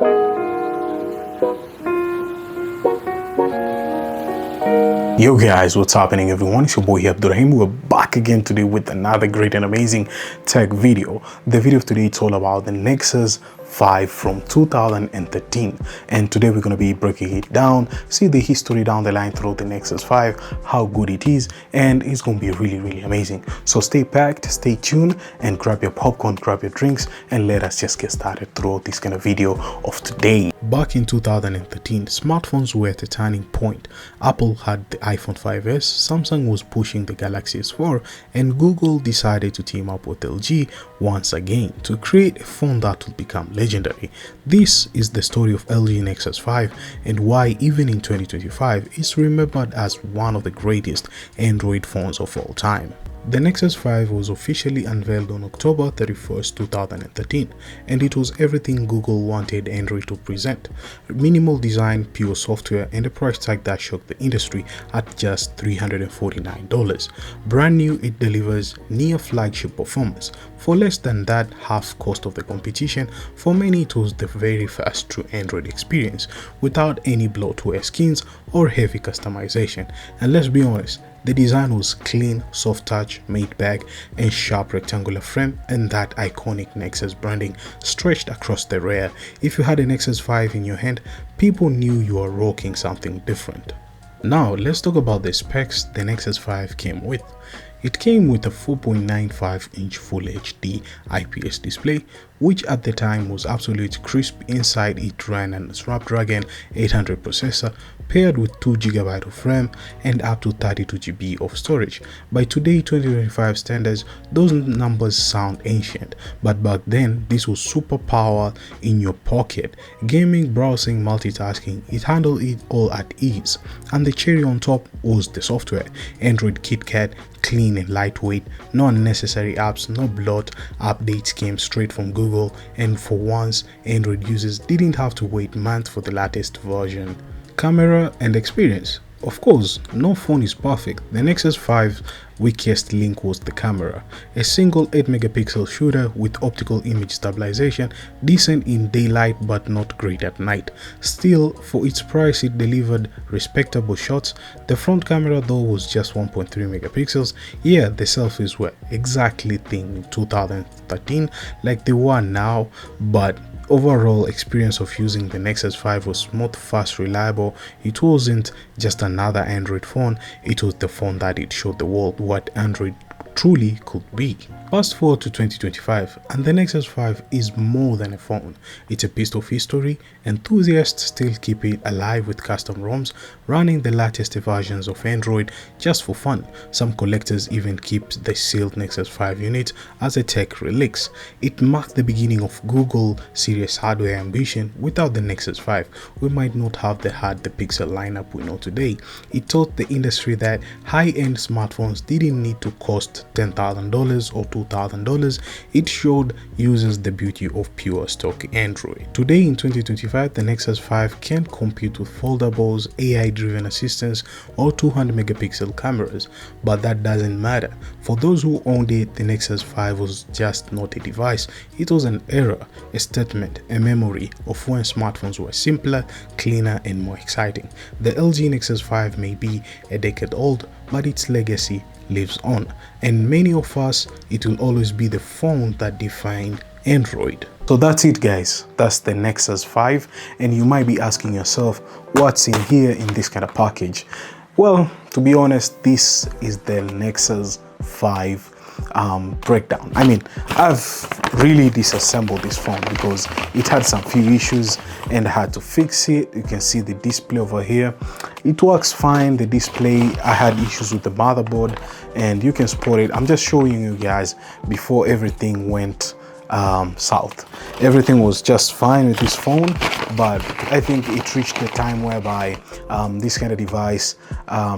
Yo guys, what's happening everyone? It's your boy here Abdurrahim. We're back again today with another great and amazing tech video. The video of today, it's all about the Nexus 5 from 2013, and today we're going to be breaking it down, see the history down the line through the Nexus 5, how good it is, and it's going to be really amazing. So stay packed, stay tuned, and grab your popcorn, grab your drinks, and let us just get started through this kind of video of today. Back in 2013, smartphones were at a turning point. Apple had the iPhone 5s, Samsung was pushing the Galaxy S4, and Google decided to team up with LG once again to create a phone that would become legendary. This is the story of LG Nexus 5 and why even in 2025 it's remembered as one of the greatest Android phones of all time. The Nexus 5 was officially unveiled on October 31st, 2013, and it was everything Google wanted Android to present. Minimal design, pure software, and a price tag that shocked the industry at just $349. Brand new, it delivers near flagship performance. For less than that, half cost of the competition, for many it was the very first true Android experience, without any bloatware skins or heavy customization. And let's be honest, the design was clean, soft touch, made bag, and sharp rectangular frame, and that iconic Nexus branding stretched across the rear. If you had a Nexus 5 in your hand, people knew you were rocking something different. Now let's talk about the specs the Nexus 5 came with. It came with a 4.95-inch Full HD IPS display, which at the time was absolutely crisp. Inside it ran a Snapdragon 800 processor paired with 2GB of RAM and up to 32GB of storage. By today 2025 standards, those numbers sound ancient, but back then this was super power in your pocket. Gaming, browsing, multitasking, it handled it all at ease. And the cherry on top was the software. Android KitKat, clean and lightweight, no unnecessary apps, no bloat, updates came straight from Google, and for once Android users didn't have to wait months for the latest version. Camera and experience. Of course, no phone is perfect. The Nexus 5's weakest link was the camera. A single 8-megapixel shooter with optical image stabilization, decent in daylight but not great at night. Still, for its price it delivered respectable shots. The front camera though was just 1.3 megapixels. Yeah, the selfies were exactly thin in 2013 like they were now, but overall experience of using the Nexus 5 was smooth, fast, reliable. It wasn't just another Android phone, it was the phone that it showed the world what Android truly could be. Fast forward to 2025 and the Nexus 5 is more than a phone. It's a piece of history. Enthusiasts still keep it alive with custom ROMs running the latest versions of Android just for fun. Some collectors even keep the sealed Nexus 5 unit as a tech relics. It marked the beginning of Google serious hardware ambition. Without the Nexus 5, we might not have the Pixel lineup we know today. It taught the industry that high-end smartphones didn't need to cost $10,000 or $2,000. It showed users the beauty of pure stock Android. Today in 2025, the Nexus 5 can compete with foldables, AI-driven assistants, or 200-megapixel cameras, but that doesn't matter. For those who owned it, the Nexus 5 was just not a device. It was an era, a statement, a memory of when smartphones were simpler, cleaner, and more exciting. The LG Nexus 5 may be a decade old, but its legacy lives on, and many of us, it will always be the phone that defined Android. So that's it guys, that's the Nexus 5, and you might be asking yourself, what's in here in this kind of package? Well, to be honest, this is the Nexus 5 breakdown. I mean, I've really disassembled this phone because it had some few issues and I had to fix it. You can see the display over here, it works fine. The display, I had issues with the motherboard and you can spot it. I'm just showing you guys before everything went south. Everything was just fine with this phone, but I think it reached the time whereby this kind of device,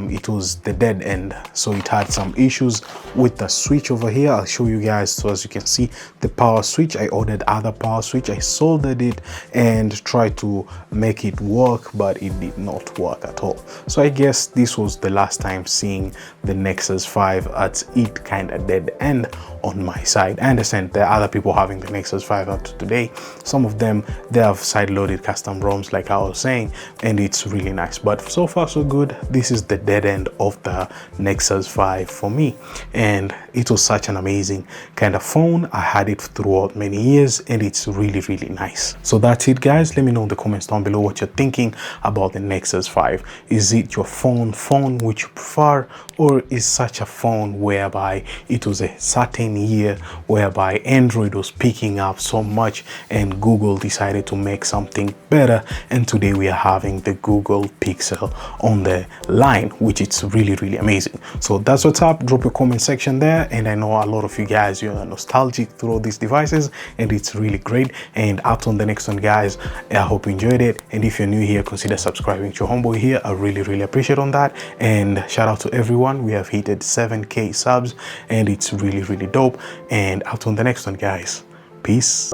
it was the dead end. So it had some issues with the switch over here. I'll show you guys. So as you can see, the power switch, I ordered other power switch, I soldered it and tried to make it work, but it did not work at all. So I guess this was the last time seeing the Nexus 5 at it kind of dead end on my side. I understand there are other people having the Nexus 5 up to today. Some of them, they have side-loaded with custom ROMs like I was saying, and it's really nice. But so far so good. This is the dead end of the Nexus 5 for me, and it was such an amazing kind of phone. I had it throughout many years, and it's really nice. So that's it, guys. Let me know in the comments down below what you're thinking about the Nexus 5. Is it your phone which you prefer, or is such a phone whereby it was a certain year whereby Android was picking up so much and Google decided to make something better, and today we are having the Google Pixel on the line, which is really amazing. So that's what's up. Drop a comment section there, and I know a lot of you guys, you're nostalgic through these devices, and it's really great. And up on the next one, guys, I hope you enjoyed it, and if you're new here, consider subscribing to your homeboy here. I really appreciate on that. And shout out to everyone. We have hit 7K subs, and it's really dope. And up on the next one, guys. Peace.